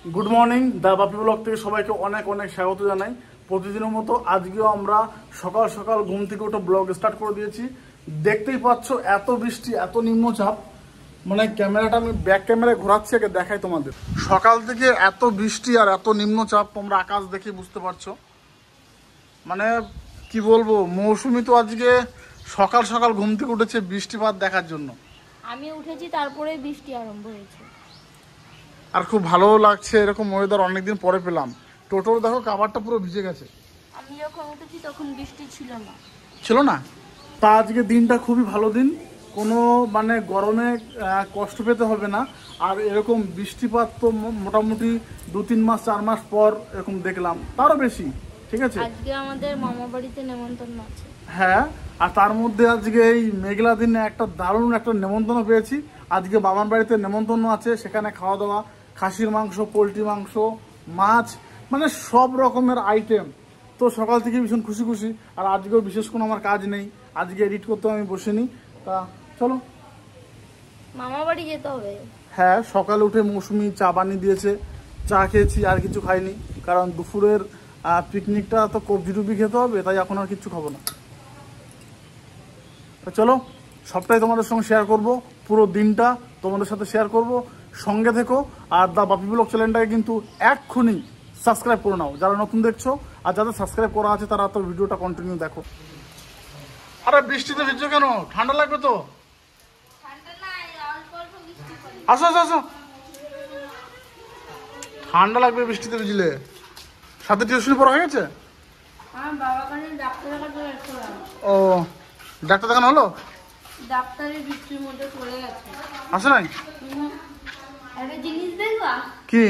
Good morning দা বাপি blog থেকে সবাইকে অনেক অনেক স্বাগত জানাই। প্রতিদিনের মতো আজকেও আমরা সকাল সকাল ঘুম থেকে উঠে ব্লগ স্টার্ট করে দিয়েছি। দেখতেই পাচ্ছ এত বৃষ্টি, এত নিম্নচাপ, মানে ক্যামেরাটা আমি ব্যাক ক্যামেরায় ঘোরাচ্ছি, আগে দেখাই তোমাদের। সকাল থেকে এত বৃষ্টি আর এত নিম্নচাপ, তোমরা আকাশ দেখে বুঝতে পারছো। মানে কি বলবো, মৌসুমি তো আজকে সকাল সকাল ঘুম থেকে উঠেছে বৃষ্টিপাত দেখার জন্য। আমি উঠেছি তারপরে বৃষ্টি আরম্ভ হয়েছে, আর খুব ভালো লাগছে, এরকম ওয়েদার অনেকদিন পরে পেলাম। টোটোর দেখো কাভারটা পুরো ভিজে গেছে। আমি যখন উঠেছি তখন বৃষ্টি ছিল না। তা আজকে দিনটা খুবই ভালো দিন, কোনো মানে গরমে কষ্ট পেতে হবে না। আর এরকম বৃষ্টিপাত তো মোটামুটি 2-3 মাস 4 মাস পর এরকম দেখলাম, তারও বেশি। ঠিক আছে, আজকে আমাদের মামা বাড়িতে নেমন্তন্ন আছে। হ্যাঁ, আর তার মধ্যে আজকে এই মেঘলা দিনে একটা দারুণ একটা নেমন্তন্ন পেয়েছি। আজকে বাবার বাড়িতে নেমন্তন্ন আছে, সেখানে খাওয়া দাওয়া, খাসির মাংস, পোলট্রি মাংস, মাছ, মানে সব রকমের আইটেম। তো সকাল থেকে ভীষণ খুশি খুশি। আর আজকেও বিশেষ কোনো আমার কাজ নেই, আজকে এডিট করতে আমি বসিনি। তা চলো মামা বাড়ি যেতে হবে। হ্যাঁ, সকালে উঠে মৌসুমি চা বানিয়ে দিয়েছে, চা খেয়েছি, আর কিছু খাইনি, কারণ দুপুরের পিকনিকটা তো কবজি টুবি খেতে হবে, তাই এখন আর কিছু খাবো না। তো চলো সবটাই তোমাদের সঙ্গে শেয়ার করব, পুরো দিনটা তোমাদের সাথে শেয়ার করব, সঙ্গে থেকো। আর দা বাপি ব্লগ চ্যানেলটাকে কিন্তু এক্ষুনি সাবস্ক্রাইব করে নাও যারা নতুন দেখছো, আর যাদের সাবস্ক্রাইব করা আছে তারা তো ভিডিওটা কন্টিনিউ দেখো। আরে বৃষ্টিতে ভিজছো কেন? ঠান্ডা লাগবে তো। আসো আসো আসো, ঠান্ডা লাগবে বৃষ্টিতে ভিজলে। সাথে টিউশনি পড়া হয়ে গেছে? ও, ডাক্তার দেখানো হলো? ডাক্তারের বৃষ্টির মধ্যে চলে গেছে। আসে নাই? একটা জিনিস দেখবা? কি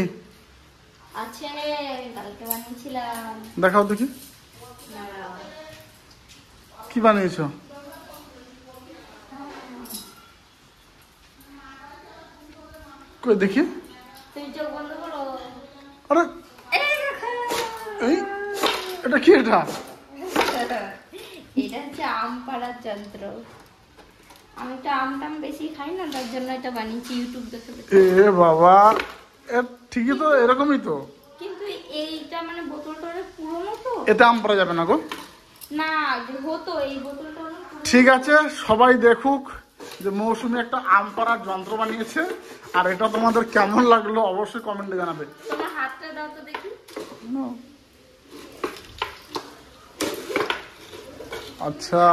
আছে, কালকে বানিয়েছিলাম। দেখাও দেখি, কি বানিয়েছো? কই দেখি। তুই চোখ বন্ধ করো। আরে এই এটা কি? এটা হচ্ছে আম পাড়ার যন্ত্র। আমি তো আম টাম বেশি খাই না, তার জন্য এটা বানিয়েছি ইউটিউব দেখে। এ বাবা, ঠিকই তো, এরকমই তো। কিন্তু এইটা মানে বোতলটা অনেক পুরনো তো, এটা আম পাড়া যাবে না গো। না হতো, এই বোতলটা অনেক পুরনো। ঠিক আছে, সবাই দেখুক যে মৌসুমি একটা আম পাড়ার যন্ত্র বানিয়েছে। আর এটা তোমাদের কেমন লাগলো অবশ্যই কমেন্টে জানাবে। তোমার হাতটা দাও তো দেখি। আচ্ছা,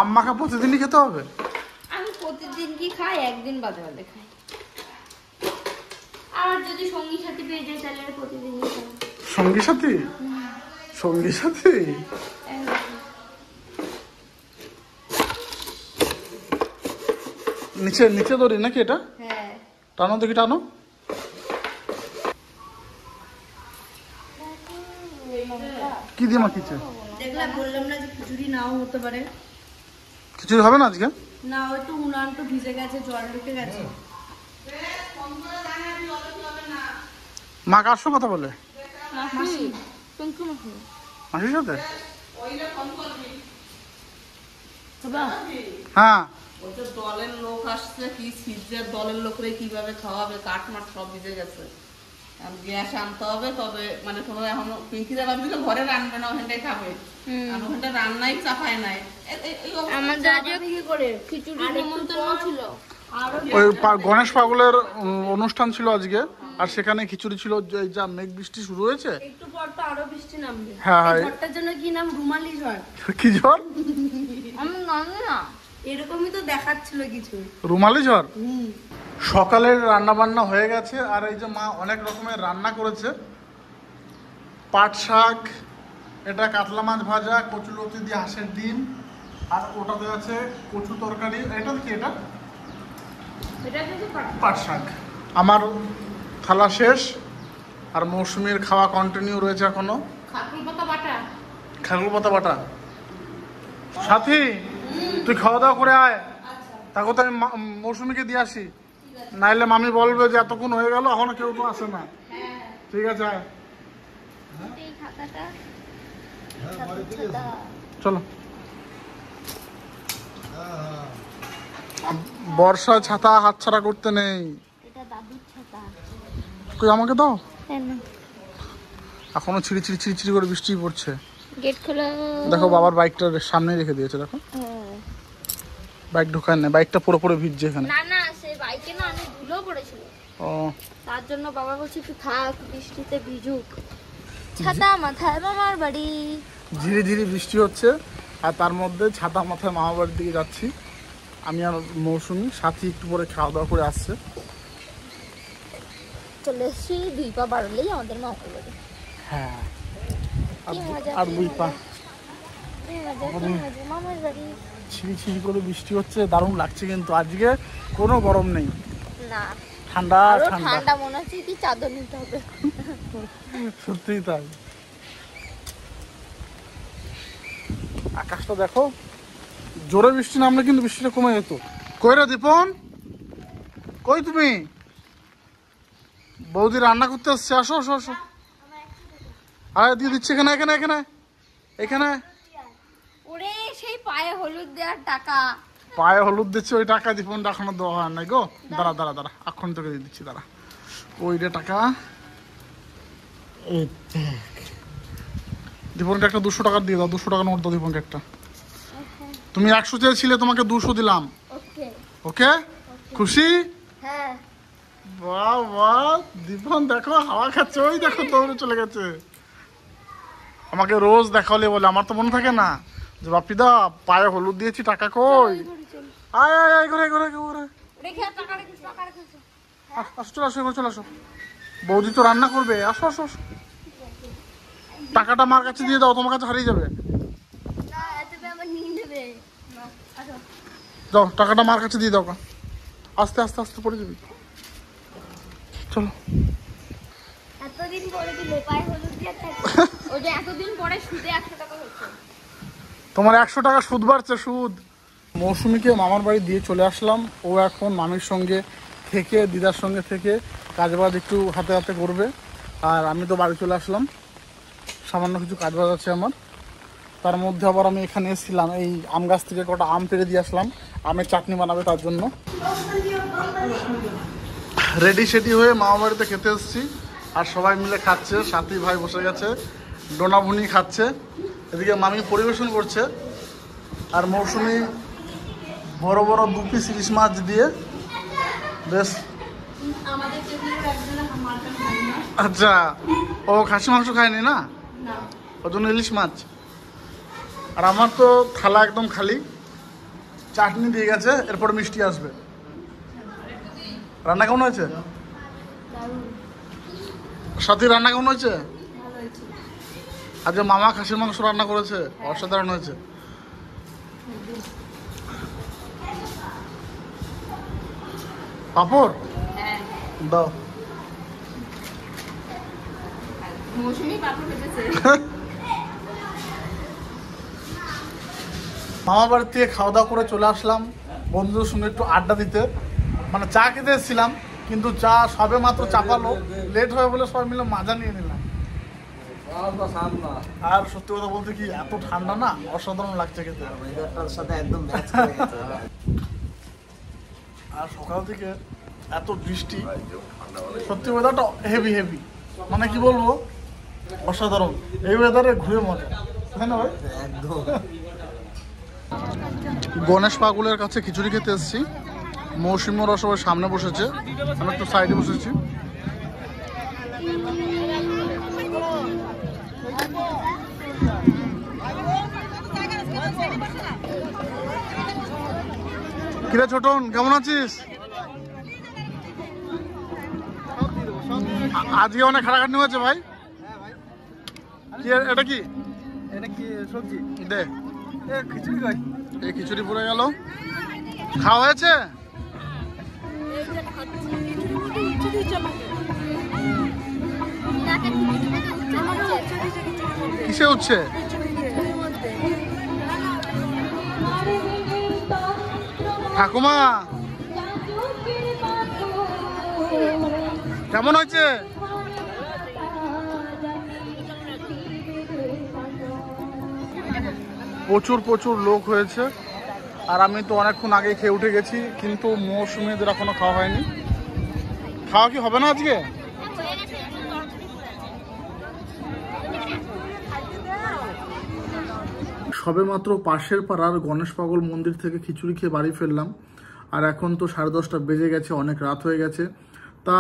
আম্মাখা প্রতিদিনই খেতে হবে? আমি প্রতিদিন কি খাই? একদিন বাদে বাদে খাই। আর যদি সঙ্গী সাথী পেয়ে যাই তাহলে প্রতিদিনই খাই। সঙ্গী সাথী? সঙ্গী সাথী নিচে নিচে ধরি নাকি এটা? হ্যাঁ, টানো দেখি, টানো। কি দিয়ে মাখিয়েছে? দেখলাম, বললাম না যে খিচুড়ি নাও হতে পারে। খিচুড়ি হবে না আজকে? না, ওই তো উনান তো ভিজে গেছে, জল ঢুকে গেছে। মা কার সঙ্গে কথা বলে? মাসির মাসির সাথে? হ্যাঁ, দলের লোক আসছে, কি সিজের দলের লোকরে কিভাবে খাওয়াবে, কাঠ মাঠ সব ভিজে গেছে। গ্যাস আনতে হবে, তবে মানে কোনো এখন পিঙ্কিরা ভাবছিল ঘরে রান্নবে না, ওখানটাই খাবে। আর ওখানটা রান্নাই চাপায় নাই। আমাদের আজকে কি করে খিচুড়ি নিমন্ত্রণ ছিল। ওই গণেশ পাগলের অনুষ্ঠান ছিল আজকে, আর সেখানে খিচুড়ি ছিল। যা মেঘ বৃষ্টি শুরু হয়েছে, একটু পর তো আরো বৃষ্টি নামবে। হ্যাঁ হ্যাঁ। ঝড়টার জন্য কি নাম? রুমালি ঝড়। কি ঝড়? আমি জানি না, এরকমই তো দেখাচ্ছিল কিছু। রুমালি ঝড়। সকালের রান্না বান্না হয়ে গেছে, আর এই যে মা অনেক রকমের রান্না করেছে। পাট শাক, এটা কাতলা মাছ ভাজা, কচুলতি দিয়ে হাঁসের ডিম, আর ওটাতে আছে কচু তরকারি। এটা কি? এটা পাট শাক। আমার থালা শেষ, আর মৌসুমীর খাওয়া কন্টিনিউ রয়েছে এখনো। খাকুল পাতা বাটা। খাকুল পাতা বাটা। সাথী, তুই খাওয়া দাওয়া করে আয়, তাকে তো আমি মৌসুমীকে দিয়ে আসি, নাইলে মামি বলবে যে এতক্ষণ হয়ে গেল এখনো কেউ তো আসে না। ঠিক আছে, আয়। চলো। বর্ষা ছাতা হাতছাড়া করতে নেই। জাদুর ছাতা। কই আমাকে দাও। হ্যাঁ না, এখনো ছিড়ি ছিড়ি ছিড়ি ছিড়ি করে বৃষ্টি পড়ছে। গেট খোলা। দেখো বাবার বাইকটা সামনে রেখে দিয়েছে, দেখো বাইক ঢোকায় না, বাইকটা পুরো পুরো ভিজছে এখানে। না না, সেই বাইকে না অনেক ধুলো পড়েছিল, ও তার জন্য বাবা বলছে একটু থাক, বৃষ্টিতে ভিজুক। ছাতা মাথায় মামার বাড়ি। ধীরে ধীরে বৃষ্টি হচ্ছে, আর তার মধ্যে ছাতা মাথায় মামার বাড়ির দিকে যাচ্ছি আমি আর মৌসুমি। সাথী একটু পরে খাওয়া দাওয়া করে আসছে। চলে এসছি 2 পা বাড়লেই আমাদের মামার বাড়ি। হ্যাঁ, কি মজা, আর 2 পা। কি মজা মামার বাড়ি। ছিড়ি ছিড়ি করে বৃষ্টি হচ্ছে, দারুণ লাগছে। কিন্তু আজকে কোনো গরম নেই, না ঠান্ডা ঠান্ডা ঠান্ডা মনে হচ্ছে কি চাদর নিতে হবে। সত্যিই তাই। আকাশটা দেখো, জোরে বৃষ্টি নামলে কিন্তু বৃষ্টিটা কমে যেত। কই রে দীপন, কই তুমি? বৌদি রান্না করতে আসছে, আসো আসো আসো। আরে দিয়ে দিচ্ছে এখানে এখানে এখানে এখানে। ওরে সেই পায়ে হলুদ দেওয়ার টাকা। পায়ে হলুদ দিচ্ছে, ওই টাকা দীপন এখনো দেওয়া হয় নাই গো। দাঁড়া দাঁড়া দাঁড়া, এখন তোকে দিয়ে দিচ্ছি, দাঁড়া। ওইটা টাকা, দীপনকে একটা 200 টাকা দিয়ে দাও। 200 টাকা নোট দাও দীপনকে একটা। তুমি 100 চেয়েছিলে, তোমাকে 200 দিলাম। ওকে ওকে, খুশি? হ্যাঁ। বাহ বাহ, দীপন দেখো হাওয়া খাচ্ছে, ওই দেখো দৌড়ে চলে গেছে। আমাকে রোজ দেখালে বলে, আমার তো মনে থাকে না যে বাপিদা পায়ে হলুদ দিয়েছি, টাকা কই? আয় আয় আয়, ঘরে ঘরে ঘরে। রেখে টাকা রেখে টাকা রেখে। আসো, চলে আসো, চলে আসো। বৌদি তো রান্না করবে, আসো আসো আসো। টাকাটা মার কাছে দিয়ে দাও, তোমার কাছে হারিয়ে যাবে। না এতবে আমার নিয়ে নেবে। আসো যাও, টাকাটা মার কাছে দিয়ে দাও। আস্তে আস্তে আস্তে পড়ে যাবি। চলো। এতদিন পরে দিলে পায়ে হলুদ দিয়ে থাকে। ওই যে এতদিন পরে সুদে 100 টাকা হচ্ছে। তোমার 100 টাকা সুদ বাড়ছে, সুদ। মৌসুমীকে মামার বাড়ি দিয়ে চলে আসলাম। ও এখন মামির সঙ্গে থেকে, দিদার সঙ্গে থেকে কাজবাজ একটু হাতে হাতে করবে। আর আমি তো বাড়ি চলে আসলাম, সামান্য কিছু কাজবাজ আছে আমার। তার মধ্যে আবার আমি এখানে এসেছিলাম, এই আম গাছ থেকে কটা আম পেড়ে দিয়ে আসলাম, আমের চাটনি বানাবে তার জন্য। রেডি সেডি হয়ে মামা বাড়িতে খেতে এসেছি, আর সবাই মিলে খাচ্ছে। সাথী ভাই বসে গেছে, ডোনাভুনি খাচ্ছে, এদিকে মামি পরিবেশন করছে। আর মৌসুমি বড় বড় 2 পিস ইলিশ মাছ দিয়ে বেশ। আচ্ছা, ও খাসি মাংস খায়নি না, ওর জন্য ইলিশ মাছ। আর আমার তো থালা একদম খালি, চাটনি দিয়ে গেছে, এরপর মিষ্টি আসবে। রান্না কেমন হয়েছে? সাথী রান্না কেমন হয়েছে? আজকে মামা খাসির মাংস রান্না করেছে, অসাধারণ হয়েছে। পাপড় দাও। মৌসুমি পাপড় ভেজেছে। মামা বাড়ির থেকে খাওয়া দাওয়া করে চলে আসলাম বন্ধুদের সঙ্গে একটু আড্ডা দিতে। মানে চা খেতে এসেছিলাম, কিন্তু চা সবে মাত্র চাপালো, লেট হয়ে বলে সবাই মিলে মাজা নিয়ে নিলাম। আর সত্যি কথা বলতে কি, এত ঠান্ডা না, অসাধারণ লাগছে খেতে। আর সকাল থেকে এত বৃষ্টি, সত্যি ওয়েদারটা হেভি হেভি, মানে কি বলবো, অসাধারণ। এই ওয়েদারে ঘুরে মজা, তাই না ভাই? গণেশ পাগুলের কাছে খিচুড়ি খেতে এসেছি। মৌসুমীরা সবাই সামনে বসেছে, আমি একটু সাইডে বসেছি। কিরে ছোটন, কেমন আছিস? আজকে অনেক খাটাখাটনি হয়েছে ভাই। কি এটা, কি এটা কি সবজি? দে, খিচুড়ি ভাই। এই খিচুড়ি পড়ে গেল। খাওয়া হয়েছে? কিসে উঠছে? ঠাকুমা কেমন হয়েছে? প্রচুর প্রচুর লোক হয়েছে, আর আমি তো অনেকক্ষণ আগে খেয়ে উঠে গেছি, কিন্তু মৌসুমীদের এখনো খাওয়া হয়নি। খাওয়া কি হবে না আজকে? সবে মাত্র পাশের পাড়ার গণেশ পাগল মন্দির থেকে খিচুড়ি খেয়ে বাড়ি ফিরলাম। আর এখন তো 10:30 বেজে গেছে, অনেক রাত হয়ে গেছে। তা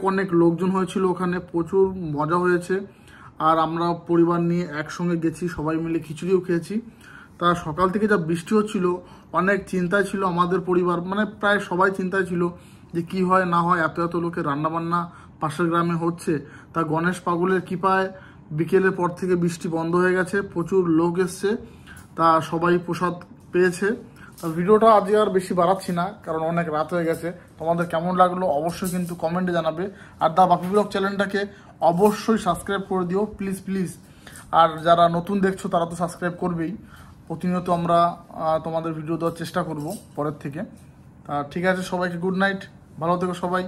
অনেক লোকজন হয়েছিল ওখানে, প্রচুর মজা হয়েছে। আর আমরা পরিবার নিয়ে একসঙ্গে গেছি, সবাই মিলে খিচুড়িও খেয়েছি। তা সকাল থেকে যা বৃষ্টি হচ্ছিল, অনেক চিন্তায় ছিল আমাদের পরিবার, মানে প্রায় সবাই চিন্তায় ছিল যে কি হয় না হয়, এত লোকের রান্নাবান্না পাশের গ্রামে হচ্ছে। তা গণেশ পাগলের কৃপায় বিকেলের পর থেকে বৃষ্টি বন্ধ হয়ে গেছে, প্রচুর লোক এসছে, তা সবাই প্রসাদ পেয়েছে। তা ভিডিওটা আজকে আর বেশি বাড়াচ্ছি না, কারণ অনেক রাত হয়ে গেছে। তোমাদের কেমন লাগলো অবশ্যই কিন্তু কমেন্টে জানাবে। আর দা বাপি ব্লগ চ্যানেলটাকে অবশ্যই সাবস্ক্রাইব করে দিও প্লিজ। আর যারা নতুন দেখছো তারা তো সাবস্ক্রাইব করবেই। প্রতিনিয়ত আমরা তোমাদের ভিডিও দেওয়ার চেষ্টা করব পরের থেকে। তা ঠিক আছে, সবাইকে গুড নাইট, ভালো থেকো সবাই।